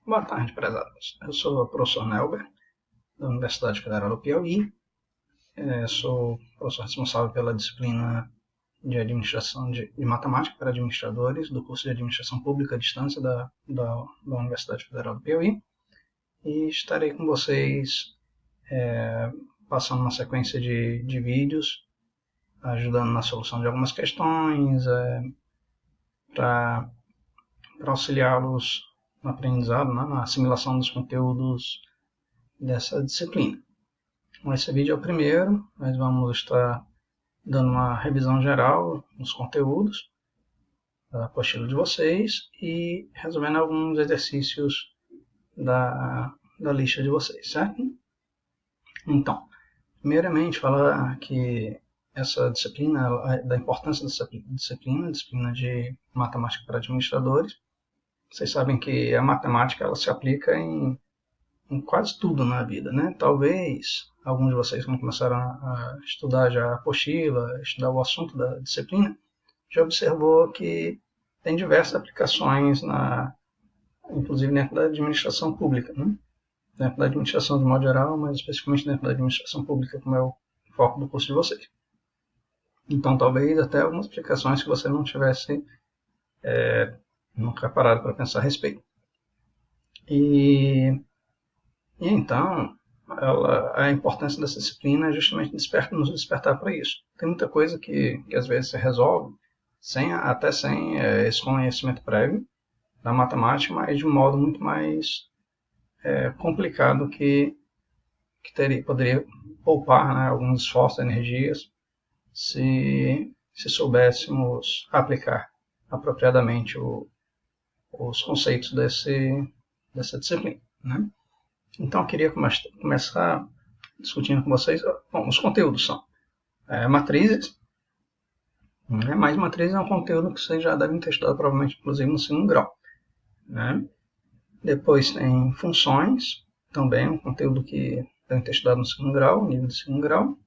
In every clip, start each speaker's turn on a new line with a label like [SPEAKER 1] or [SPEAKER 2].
[SPEAKER 1] Boa tarde, prezados. Eu sou o professor Nelber, da Universidade Federal do Piauí. Sou professor responsável pela disciplina de administração de matemática para administradores do curso de administração pública à distância da Universidade Federal do Piauí. E estarei com vocês passando uma sequência de vídeos, ajudando na solução de algumas questões, para auxiliá-los no aprendizado, na assimilação dos conteúdos dessa disciplina. Então, esse vídeo é o primeiro, nós vamos estar dando uma revisão geral nos conteúdos da apostila de vocês e resolvendo alguns exercícios da lista de vocês, certo? Então, primeiramente, falar que essa disciplina, da importância dessa disciplina de matemática para administradores. Vocês sabem que a matemática ela se aplica em quase tudo na vida, né? Talvez alguns de vocês, quando começaram a estudar já a apostila, estudar o assunto da disciplina, já observou que tem diversas aplicações, inclusive dentro da administração pública, né? Dentro da administração de modo geral, mas especificamente dentro da administração pública, como é o foco do curso de vocês. Então, talvez até algumas aplicações que você não tivesse nunca parado para pensar a respeito. E então, a importância dessa disciplina é justamente nos despertar para isso. Tem muita coisa que às vezes se resolve até sem esse conhecimento prévio da matemática, mas de um modo muito mais complicado que poderia poupar, né, alguns esforços, energias, se soubéssemos aplicar apropriadamente os conceitos dessa disciplina, né? Então, eu queria começar discutindo com vocês. Bom, os conteúdos são matrizes, né? Mas matrizes é um conteúdo que vocês já devem ter estudado, provavelmente, inclusive, no segundo grau, né? Depois tem funções, também um conteúdo que devem ter estudado no segundo grau, nível de segundo grau.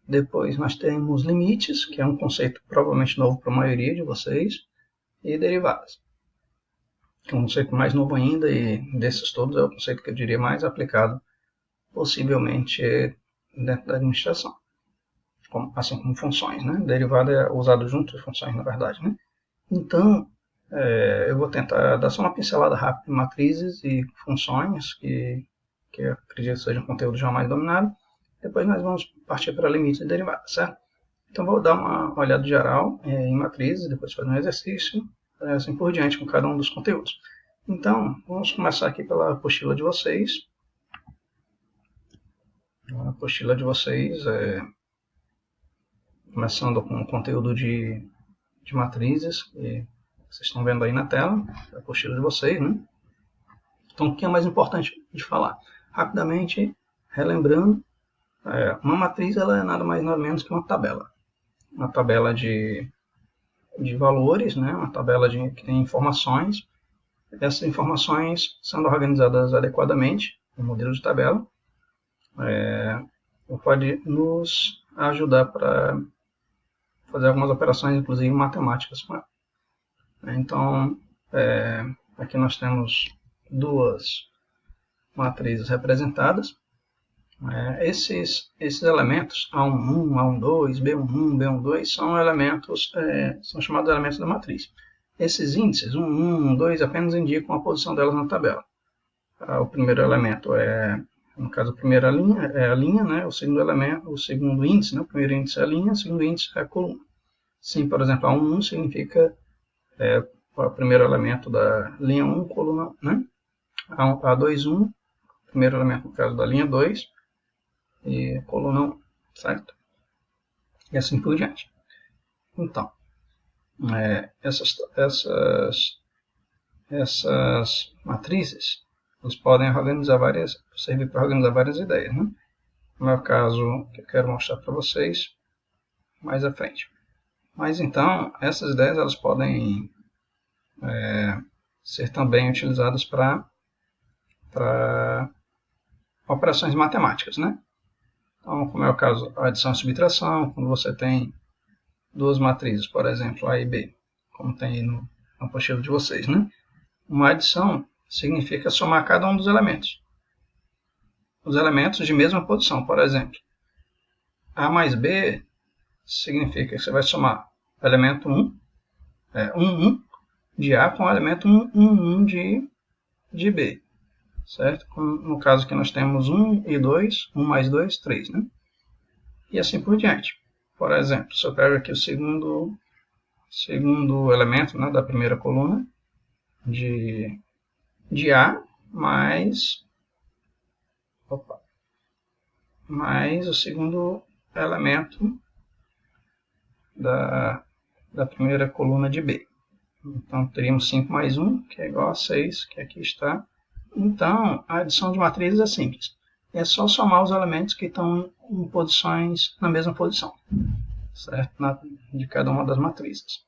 [SPEAKER 1] Depois nós temos limites, que é um conceito provavelmente novo para a maioria de vocês, e derivadas. Um conceito mais novo ainda, e desses todos é o conceito que eu diria mais aplicado, possivelmente, dentro da administração, assim como funções, né? Derivada é usado junto de funções, na verdade, né? Então, eu vou tentar dar só uma pincelada rápida em matrizes e funções, que eu acredito que seja um conteúdo já mais dominado. Depois nós vamos partir para limites e derivadas, certo? Então, vou dar uma olhada geral em matrizes, depois fazer um exercício, assim por diante com cada um dos conteúdos. Então, vamos começar aqui pela apostila de vocês. A apostila de vocês, começando com o conteúdo de matrizes, que vocês estão vendo aí na tela, a apostila de vocês, né? Então, o que é mais importante de falar? Rapidamente, relembrando, uma matriz ela é nada mais nada menos que uma tabela. Uma tabela de valores, né? Uma tabela que tem informações. Essas informações sendo organizadas adequadamente no modelo de tabela, pode nos ajudar para fazer algumas operações, inclusive matemáticas com ela. Então, aqui nós temos duas matrizes representadas. Esses elementos, A11, A12, B11, B12, são elementos, são chamados elementos da matriz. Esses índices, 1, 1, 2, apenas indicam a posição delas na tabela. O primeiro elemento no caso, a primeira linha é a linha, né? O segundo índice, né? O primeiro índice é a linha, o segundo índice é a coluna. Sim, por exemplo, A11 significa o primeiro elemento da linha 1, coluna, né? A21, primeiro elemento, no caso da linha 2, e coluna 1, certo? E assim por diante. Então, essas matrizes, elas podem servir para organizar várias ideias, né? No meu caso, que eu quero mostrar para vocês mais à frente. Mas então, essas ideias elas podem ser também utilizadas para operações matemáticas, né? Então, como é o caso, a adição e subtração, quando você tem duas matrizes, por exemplo, A e B, como tem aí na apostila de vocês, né? Uma adição significa somar cada um dos elementos. Os elementos de mesma posição, por exemplo. A mais B significa que você vai somar o elemento 1, 1 de A com o elemento 1 de B. Certo? No caso aqui nós temos 1 e 2, 1 mais 2, 3. Né? E assim por diante. Por exemplo, se eu pego aqui o segundo elemento, né, da primeira coluna de A mais o segundo elemento da primeira coluna de B. Então, teríamos 5 mais 1, que é igual a 6, que aqui está. Então, a adição de matrizes é simples. É só somar os elementos que estão em posições, na mesma posição, certo? De cada uma das matrizes.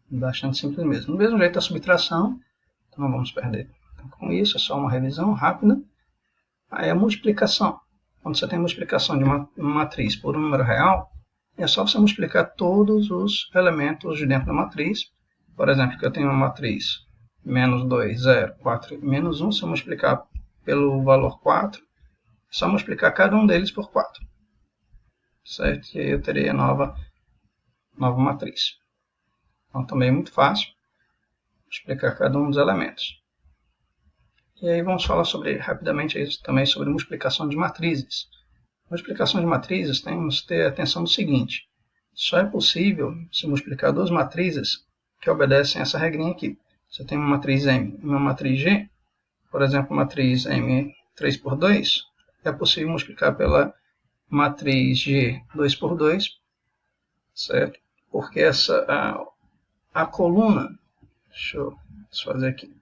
[SPEAKER 1] Bastante simples mesmo. Do mesmo jeito a subtração, então não vamos perder. Então, com isso, é só uma revisão rápida. Aí a multiplicação. Quando você tem multiplicação de uma matriz por um número real, é só você multiplicar todos os elementos de dentro da matriz. Por exemplo, que eu tenho uma matriz menos 2, 0, 4, menos 1. Se eu multiplicar pelo valor 4, é só multiplicar cada um deles por 4. Certo? E aí eu terei a nova matriz. Então também é muito fácil multiplicar cada um dos elementos. E aí vamos falar rapidamente também sobre multiplicação de matrizes. Multiplicação de matrizes, temos que ter atenção no seguinte. Só é possível se multiplicar duas matrizes que obedecem essa regrinha aqui. Você tem uma matriz M e uma matriz G. Por exemplo, matriz M 3 por 2, é possível multiplicar pela matriz G 2 por 2, certo? Porque a coluna, deixa eu desfazer aqui,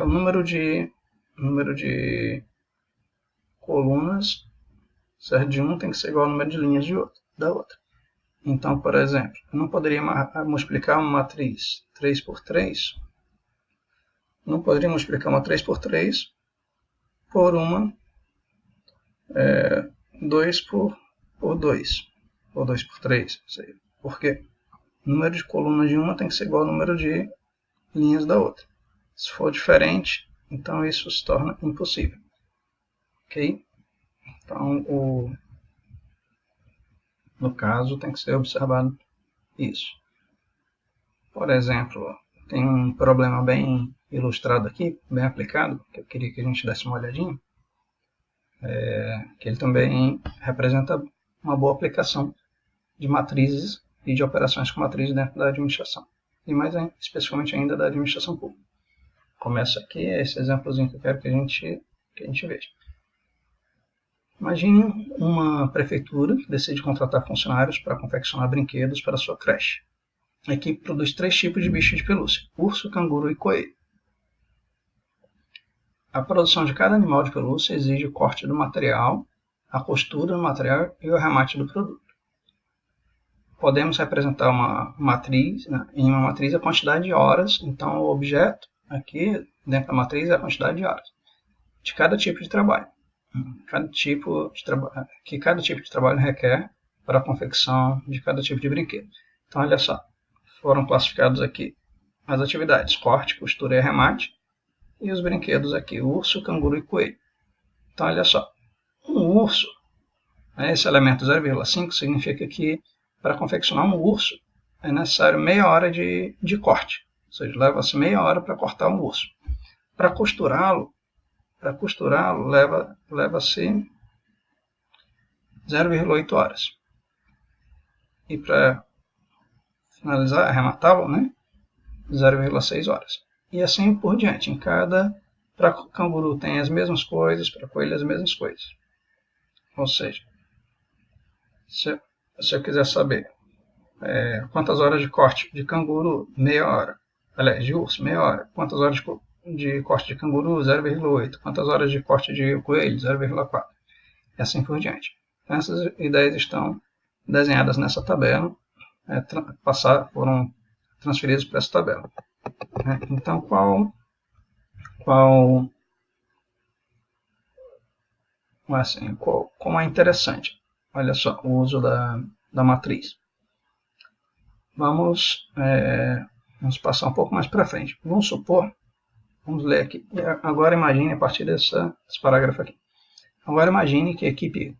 [SPEAKER 1] o número de colunas, certo? De um tem que ser igual ao número de linhas da outra. Então, por exemplo, eu não poderia multiplicar uma matriz 3 por 3, não poderia multiplicar uma 3 por 3 por uma 2 por 2, ou 2 por 3, não sei. Por quê? O número de colunas de uma tem que ser igual ao número de linhas da outra. Se for diferente, então isso se torna impossível. Ok? Então, no caso, tem que ser observado isso. Por exemplo, tem um problema bem ilustrado aqui, bem aplicado, que eu queria que a gente desse uma olhadinha, que ele também representa uma boa aplicação de matrizes e de operações com matrizes dentro da administração, e mais especificamente ainda da administração pública. Começa aqui, esse exemplozinho que eu quero que a gente veja. Imagine uma prefeitura que decide contratar funcionários para confeccionar brinquedos para sua creche. A equipe produz 3 tipos de bichos de pelúcia: urso, canguru e coelho. A produção de cada animal de pelúcia exige o corte do material, a costura do material e o arremate do produto. Podemos representar em uma matriz a quantidade de horas, então o objeto aqui dentro da matriz é a quantidade de horas de cada tipo de trabalho. Que cada tipo de trabalho requer para a confecção de cada tipo de brinquedo. Então, olha só, foram classificados aqui as atividades: corte, costura e arremate, e os brinquedos aqui: urso, canguru e coelho. Então, olha só, um urso, esse elemento 0,5 significa que para confeccionar um urso é necessário meia hora de corte, ou seja, leva-se meia hora para cortar um urso. Para costurá-lo, leva-se 0,8 horas. E para finalizar, arrematá-lo, 0,6 horas. E assim por diante. Para canguru tem as mesmas coisas, para coelho as mesmas coisas. Ou seja, se eu quiser saber quantas horas de corte de canguru, meia hora. Aliás, de urso, meia hora. Quantas horas de corte de canguru, 0,8. Quantas horas de corte de coelho, 0,4. E assim por diante. Então, essas ideias estão desenhadas nessa tabela, foram transferidas para essa tabela. Então, como é interessante, olha só, o uso da matriz. Vamos Vamos passar um pouco mais para frente. Vamos supor, vamos ler aqui. Agora imagine a partir desse parágrafo aqui. Agora imagine que a equipe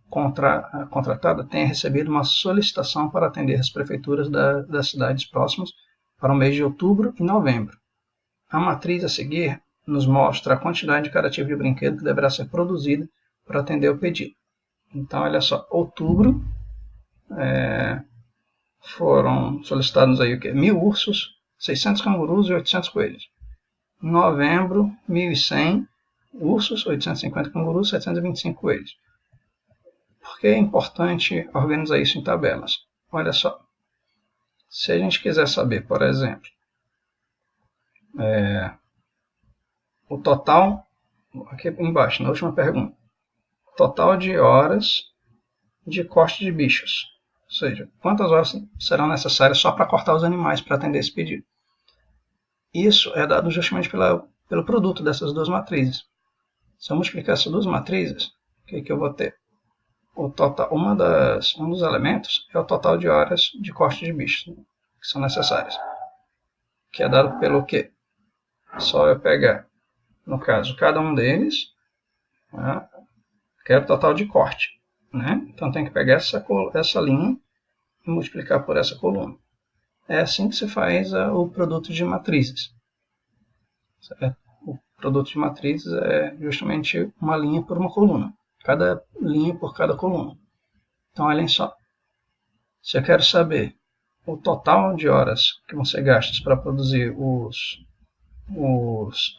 [SPEAKER 1] contratada tenha recebido uma solicitação para atender as prefeituras das cidades próximas para o mês de outubro e novembro. A matriz a seguir nos mostra a quantidade de cada tipo de brinquedo que deverá ser produzida para atender o pedido. Então, olha só, outubro foram solicitados aí o quê? 1.000 ursos, 600 cangurus e 800 coelhos. Em novembro, 1.100 ursos, 850 cangurus, 725 coelhos. Por que é importante organizar isso em tabelas? Olha só, se a gente quiser saber, por exemplo, o total, aqui embaixo, na última pergunta, total de horas de corte de bichos, ou seja, quantas horas serão necessárias só para cortar os animais para atender esse pedido. Isso é dado justamente pelo produto dessas duas matrizes. Se eu multiplicar essas duas matrizes, o que eu vou ter? O total, um dos elementos é o total de horas de corte de bichos que são necessárias, que é dado pelo quê? Só eu pegar, no caso, cada um deles, quero o total de corte. Né? Então tem que pegar essa linha e multiplicar por essa coluna. É assim que se faz o produto de matrizes. Certo? O produto de matrizes é justamente uma linha por uma coluna. Cada linha por cada coluna. Então, olhem só. Se eu quero saber o total de horas que vão ser gastas para produzir os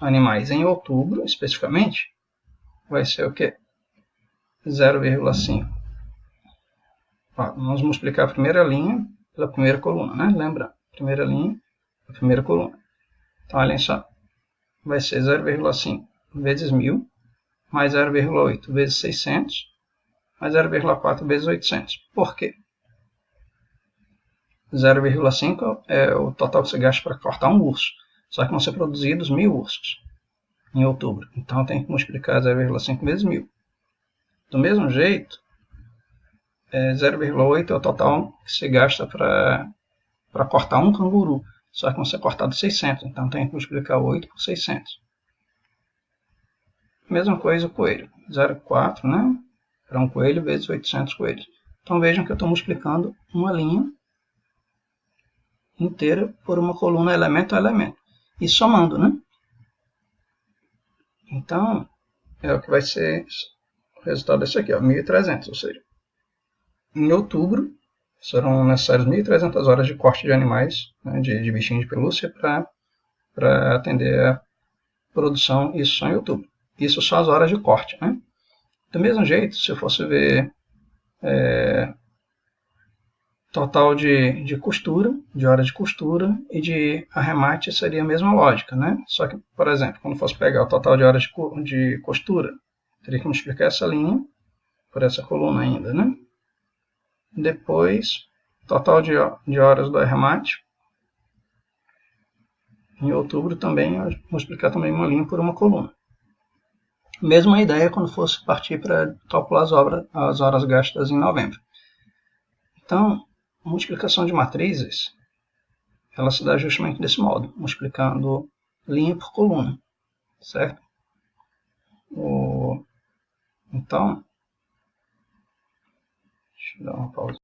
[SPEAKER 1] animais em outubro, especificamente, vai ser o quê? 0,5. Vamos multiplicar a primeira linha pela primeira coluna, né? Lembra? Primeira linha, a primeira coluna. Então, olhem só. Vai ser 0,5 vezes 1.000, mais 0,8 vezes 600, mais 0,4 vezes 800. Por quê? 0,5 é o total que você gasta para cortar um urso. Só que vão ser produzidos 1.000 ursos em outubro. Então tem que multiplicar 0,5 vezes 1.000. Do mesmo jeito, 0,8 é o total que se gasta para cortar um canguru. Só que vão ser cortados 600. Então tem que multiplicar 8 por 600. Mesma coisa o coelho. 0,4, né? Para um coelho vezes 800 coelhos. Então vejam que eu estou multiplicando uma linha inteira por uma coluna elemento a elemento. E somando, né? Então, é o que vai ser o resultado desse aqui, ó, 1.300. Ou seja, em outubro, serão necessárias 1.300 horas de corte de animais, né, de bichinhos de pelúcia, para atender a produção, isso só em outubro. Isso só as horas de corte, né? Do mesmo jeito, se eu fosse ver total de costura, de hora de costura e de arremate, seria a mesma lógica, né? Só que, por exemplo, quando fosse pegar o total de horas de costura, teria que multiplicar essa linha por essa coluna ainda, né? Depois, total de horas do arremate. Em outubro também, multiplicar também uma linha por uma coluna. Mesma ideia quando fosse partir para calcular as horas gastas em novembro. Então, a multiplicação de matrizes, ela se dá justamente desse modo, multiplicando linha por coluna, certo? Então, deixa eu dar uma pausa.